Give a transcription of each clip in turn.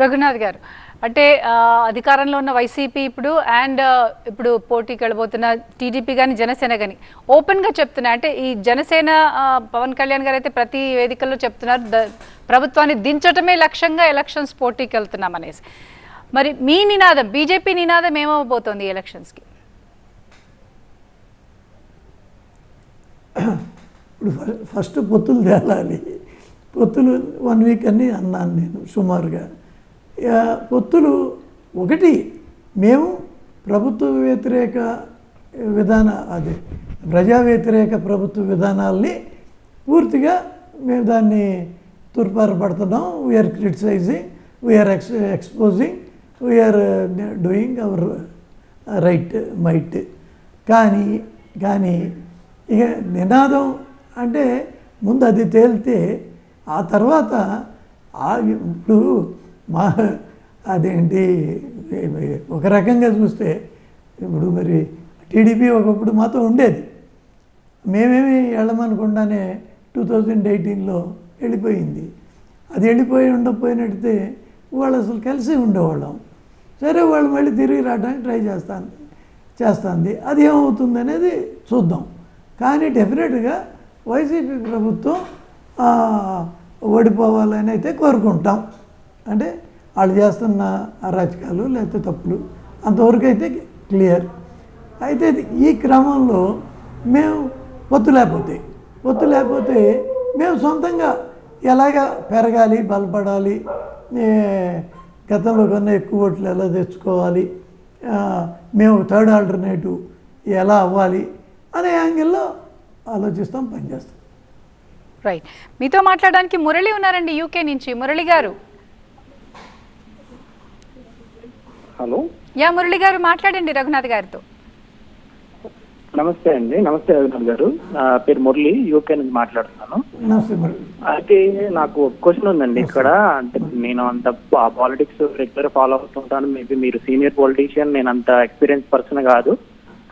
రఘునాథ్ గారు, అంటే అధికారంలో ఉన్న వైసీపీ ఇప్పుడు పోటీకి వెళ్ళబోతున్న టీడీపీ కానీ జనసేన కానీ ఓపెన్గా చెప్తున్నా, అంటే ఈ జనసేన పవన్ కళ్యాణ్ గారు అయితే ప్రతి వేదికల్లో చెప్తున్నారు ప్రభుత్వాన్ని దించటమే లక్ష్యంగా ఎలక్షన్స్ పోటీకి వెళ్తున్నాం అనేసి. మరి మీ నినాదం, బీజేపీ నినాదం ఏమవబోతోంది ఈ ఎలక్షన్స్కి? ఇప్పుడు ఫస్ట్ పొత్తులు తేలాలి. పొత్తులు 1 వీక్ అని అన్నాను నేను సుమారుగా. పొత్తులు ఒకటి, మేము ప్రభుత్వ వ్యతిరేక ప్రజా వ్యతిరేక ప్రభుత్వ విధానాల్ని పూర్తిగా మేము దాన్ని తూర్పారపడుతున్నాం. We are criticising, we are exposing, we are doing our might. కానీ ఇక నినాదం అంటే ముందు అది తేలితే ఆ తర్వాత ఇప్పుడు అదేంటి ఒక రకంగా చూస్తే ఇప్పుడు మరి టీడీపీ ఒకప్పుడు మాతో ఉండేది, మేమేమి వెళ్ళమనుకుండానే 2018లో వెళ్ళిపోయింది. అది వెళ్ళిపోయి ఉండకపోయినట్టే వాళ్ళు అసలు కలిసి ఉండేవాళ్ళం. సరే, వాళ్ళు మళ్ళీ తిరిగి రావడానికి ట్రై చేస్తుంది. అది ఏమవుతుంది అనేది చూద్దాం. కానీ డెఫినెట్గా వైసీపీ ప్రభుత్వం ఓడిపోవాలని అయితే కోరుకుంటాం. అంటే వాళ్ళు చేస్తున్న అరాచకాలు లేకపోతే తప్పులు అంతవరకు అయితే క్లియర్. అయితే ఈ క్రమంలో మేము పొత్తు లేకపోతే మేము సొంతంగా ఎలాగ పెరగాలి, బలపడాలి, గతంలో కన్నా ఎక్కువ ఓట్లు ఎలా తెచ్చుకోవాలి, మేము థర్డ్ ఆల్టర్నేటివ్ ఎలా అవ్వాలి అనే యాంగిల్లో ఆలోచిస్తాం, పనిచేస్తాం. రైట్. మీతో మాట్లాడడానికి మురళి ఉన్నారండి, యూకే నుంచి. మురళి గారు. హలో. యా మురళి గారు, మాట్లాడండి రఘునాథ్ గారితో. నమస్తే అండి. నమస్తే రఘునాథ్ గారు. నా పేరు మురళి, యూకే నుంచి మాట్లాడుతున్నాను. అయితే నాకు ఒక క్వశ్చన్ ఉందండి ఇక్కడ. అంటే నేను అంత పాలిటిక్స్ రెగ్యులర్ ఫాలో అవుతుంటాను. మేబీ మీరు సీనియర్ పొలిటీషియన్, నేను అంత ఎక్స్పీరియన్స్ పర్సన్ కాదు.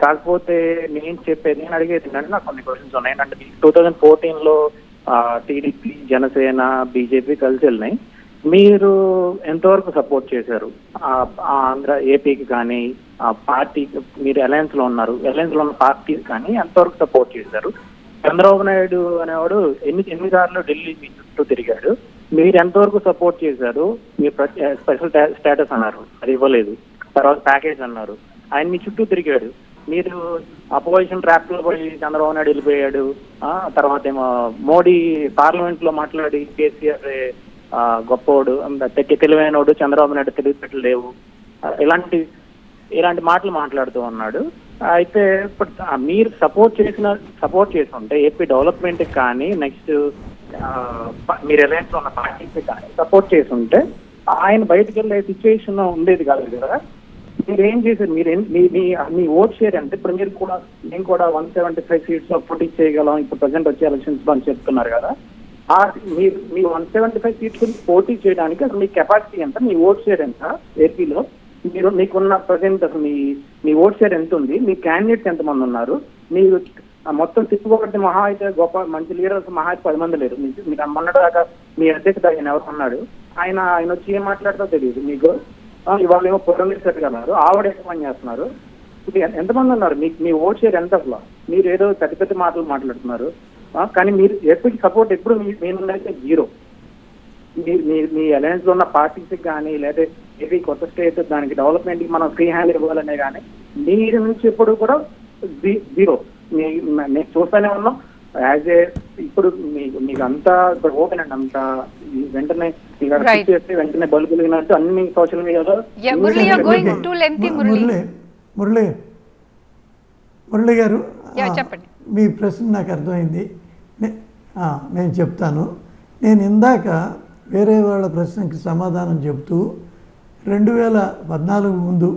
కాకపోతే నేను అడిగేది ఏంటంటే, నాకు కొన్ని క్వశ్చన్స్ ఉన్నాయి. అంటే 2014లో టీడీపీ, జనసేన, బీజేపీ కలిసి వెళ్ళినాయి. మీరు ఎంతవరకు సపోర్ట్ చేశారు? ఆంధ్ర, ఏపీకి కానీ పార్టీకి, మీరు అలయన్స్ లో ఉన్న పార్టీకి కానీ ఎంతవరకు సపోర్ట్ చేశారు? చంద్రబాబు నాయుడు అనేవాడు ఎన్ని సార్లు ఢిల్లీ మీ చుట్టూ తిరిగాడు, మీరు ఎంతవరకు సపోర్ట్ చేశారు? మీరు స్పెషల్ స్టేటస్ అన్నారు, అది ఇవ్వలేదు. తర్వాత ప్యాకేజ్ అన్నారు, ఆయన మీ చుట్టూ తిరిగాడు. మీరు అపోజిషన్ ట్రాప్ లో పోయి చంద్రబాబు నాయుడు వెళ్ళిపోయాడు. తర్వాత ఏమో మోడీ పార్లమెంట్ లో మాట్లాడి కేసీఆర్ గొప్పవాడు, తెలివైనవాడు, చంద్రబాబు నాయుడు తెలివితేటలు లేవు, ఇలాంటి మాటలు మాట్లాడుతూ ఉన్నాడు. అయితే ఇప్పుడు మీరు సపోర్ట్ చేసి ఉంటే ఏపీ డెవలప్మెంట్ కానీ, నెక్స్ట్ మీరు అలయన్స్ లో ఉన్న పార్టీకి కానీ సపోర్ట్ చేసి ఉంటే ఆయన బయటకు వెళ్ళే సిచ్యువేషన్ ఉండేది కాదు కదా. మీరు ఏం చేశారు? మీ ఓట్ షేర్ అంటే ఇప్పుడు మేము కూడా 175 సీట్స్ లో పోటీ చేయగలం ఇప్పుడు ప్రజెంట్ వచ్చే ఎలక్షన్స్ అని చెప్తున్నారు కదా. మీ 175 సీట్స్ పోటీ చేయడానికి అసలు మీ కెపాసిటీ ఎంత, మీ ఓట్ షేర్ ఎంత ఏపీలో? మీకున్న ప్రజెంట్ అసలు మీ ఓట్ షేర్ ఎంత ఉంది? మీ క్యాండిడేట్స్ ఎంతమంది ఉన్నారు? మీరు మొత్తం తిప్పుకోబట్టి మహా అయితే గొప్ప మంచి లీడర్స్ మహా అయితే 10 మంది లేరు. మీకు మొన్నటిదాకా మీ అధ్యక్షుడు ఆయన ఎవరు అన్నాడు, ఆయన వచ్చి ఏం మాట్లాడుతూ తెలియదు మీకు. ఇవాళ ఏమో పురంధేశ్వరి గారు అన్నారు, ఆవిడ ఎక్కువ పని చేస్తున్నారు. ఎంతమంది ఉన్నారు? మీ ఓట్ షేర్ ఎంత? అసలు మీరు ఏదో పెద్ద మాటలు మాట్లాడుతున్నారు, కానీ మీరు ఎప్పటికి సపోర్ట్ ఎప్పుడు మీ నుండి అయితే జీరో. మీ అలయన్స్ లో ఉన్న పార్టీస్కి కానీ, లేదా ఏపీ కొత్త స్టేట్ దానికి డెవలప్మెంట్ కి మనం ఫ్రీ హ్యాండ్ ఇవ్వాలనే కానీ మీరు నుంచి ఎప్పుడు కూడా జీరో. మేము చూస్తూనే ఉన్నాం. యాజ్ ఏ ఇప్పుడు మీకు అంతా ఇప్పుడు ఓపెన్ అండి, అంతా వెంటనే వెంటనే బల్బు వెలిగినట్టు అన్ని సోషల్ మీడియాలో. మురళి గారు, మీ ప్రశ్న నాకు అర్థమైంది, నేను చెప్తాను. నేను ఇందాక వేరే వాళ్ళ ప్రశ్నకి సమాధానం చెప్తూ 2014 ముందు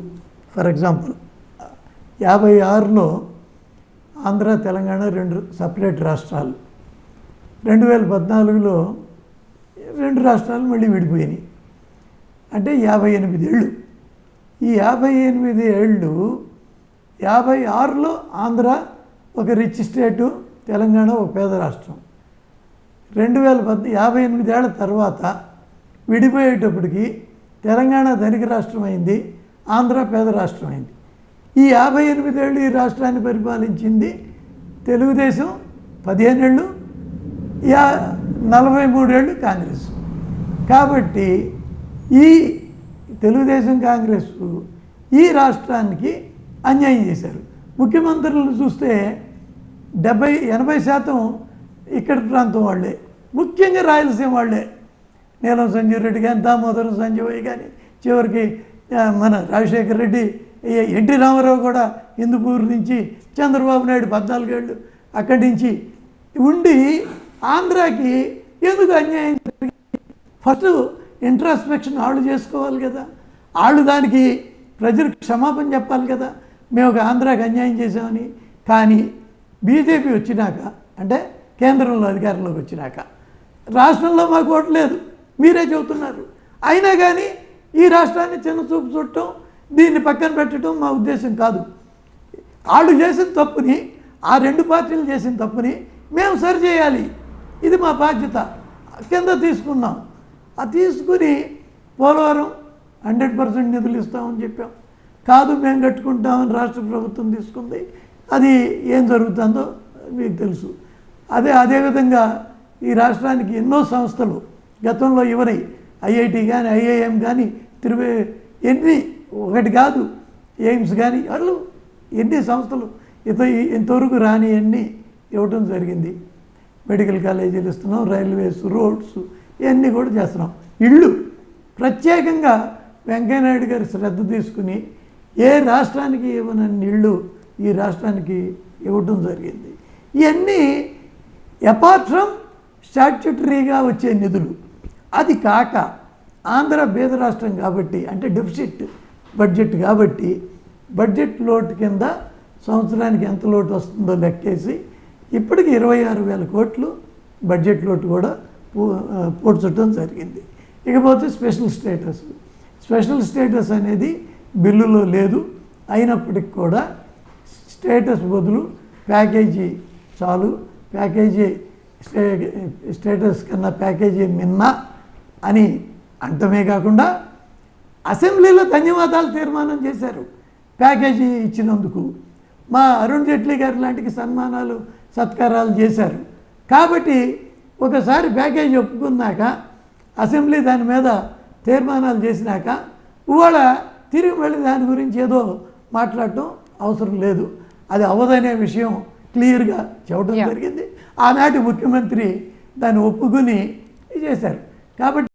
ఫర్ ఎగ్జాంపుల్ 56లో ఆంధ్ర, తెలంగాణ 2 సపరేట్ రాష్ట్రాలు. 2014లో 2 రాష్ట్రాలు మళ్ళీ విడిపోయినాయి. అంటే 58 ఏళ్ళు. ఈ 58 ఏళ్ళు 56లో ఆంధ్ర ఒక రిచ్ స్టేటు, తెలంగాణ ఒక పేద రాష్ట్రం. 58 ఏళ్ల తర్వాత విడిపోయేటప్పటికి తెలంగాణ ధనిక రాష్ట్రం అయింది, ఆంధ్ర పేద రాష్ట్రం అయింది. ఈ 58 ఏళ్ళు ఈ రాష్ట్రాన్ని పరిపాలించింది తెలుగుదేశం 15 ఏళ్ళు, 43 ఏళ్ళు కాంగ్రెస్. కాబట్టి ఈ తెలుగుదేశం కాంగ్రెస్ ఈ రాష్ట్రానికి అన్యాయం చేశారు. ముఖ్యమంత్రులను చూస్తే 70-80% ఇక్కడ ప్రాంతం వాళ్ళే, ముఖ్యంగా రాయలసీమ వాళ్ళే. నీలం సంజీవ్ రెడ్డి కానీ, దామోదరం సంజయ్ కానీ, చివరికి మన రాజశేఖర రెడ్డి, ఎన్టీ రామారావు కూడా హిందూపూర్ నుంచి, చంద్రబాబు నాయుడు 14 ఏళ్ళు అక్కడి నుంచి ఉండి ఆంధ్రాకి ఎందుకు అన్యాయం జరిగింది? ఫస్ట్ ఇంట్రాస్పెక్షన్ వాళ్ళు చేసుకోవాలి కదా, వాళ్ళు దానికి ప్రజలకు క్షమాపణ చెప్పాలి కదా, మేము ఒక ఆంధ్రాకి అన్యాయం చేసామని. కానీ బీజేపీ వచ్చినాక, అంటే కేంద్రంలో అధికారంలోకి వచ్చినాక రాష్ట్రంలో మాకు ఓటు లేదు మీరే చెబుతున్నారు. అయినా కానీ ఈ రాష్ట్రాన్ని చిన్న చూపు చూడటం, దీన్ని పక్కన పెట్టడం మా ఉద్దేశం కాదు. వాళ్ళు చేసిన తప్పుని, ఆ 2 పార్టీలు చేసిన తప్పుని మేము సరి చేయాలి, ఇది మా బాధ్యత కింద తీసుకున్నాం. అది తీసుకుని పోలవరం 100% నిధులు ఇస్తామని చెప్పాం. కాదు మేము కట్టుకుంటామని రాష్ట్ర ప్రభుత్వం తీసుకుంది. అది ఏం జరుగుతుందో మీకు తెలుసు. అదేవిధంగా ఈ రాష్ట్రానికి ఎన్నో సంస్థలు గతంలో ఇవ్వని, ఐఐటి కానీ, ఐఐఎం కానీ, ఎన్ని ఒకటి కాదు, ఎయిమ్స్ కానీ, వాళ్ళు ఎన్ని సంస్థలు ఇంతవరకు రాని అన్నీ ఇవ్వటం జరిగింది. మెడికల్ కాలేజీలు ఇస్తున్నాం, రైల్వేస్, రోడ్స్ ఇవన్నీ కూడా చేస్తున్నాం. ఇళ్ళు ప్రత్యేకంగా వెంకయ్యనాయుడు గారి శ్రద్ధ తీసుకుని ఏ రాష్ట్రానికి ఇవ్వనన్ని ఇళ్ళు ఈ రాష్ట్రానికి ఇవ్వటం జరిగింది. ఇవన్నీ అపార్ట్ ఫ్రమ్ స్టాట్యూటరీగా వచ్చే నిధులు. అది కాక ఆంధ్ర పేద రాష్ట్రం కాబట్టి, అంటే డెఫిసిట్ బడ్జెట్ కాబట్టి, బడ్జెట్ లోటు కింద సంవత్సరానికి ఎంత లోటు వస్తుందో లెక్కేసి ఇప్పటికి 26,000 కోట్లు బడ్జెట్ లోటు కూడా పూడ్చడం జరిగింది. ఇకపోతే స్పెషల్ స్టేటస్ అనేది బిల్లులో లేదు. అయినప్పటికి కూడా స్టేటస్ బదులు ప్యాకేజీ చాలు, ప్యాకేజీ స్టేటస్ కన్నా ప్యాకేజీ మిన్న అని అంటమే కాకుండా అసెంబ్లీలో ధన్యవాదాలు తీర్మానం చేశారు ప్యాకేజీ ఇచ్చినందుకు. మా అరుణ్ జైట్లీ గారి లాంటికి సన్మానాలు సత్కారాలు చేశారు. కాబట్టి ఒకసారి ప్యాకేజీ ఒప్పుకున్నాక, అసెంబ్లీ దాని మీద తీర్మానాలు చేసినాక ఇవాళ తిరిగి మళ్ళీ దాని గురించి ఏదో మాట్లాడటం అవసరం లేదు. అది అవ్వదనే విషయం క్లియర్గా చెప్పడం జరిగింది. ఆనాటి ముఖ్యమంత్రి దాన్ని ఒప్పుకుని చేశారు. కాబట్టి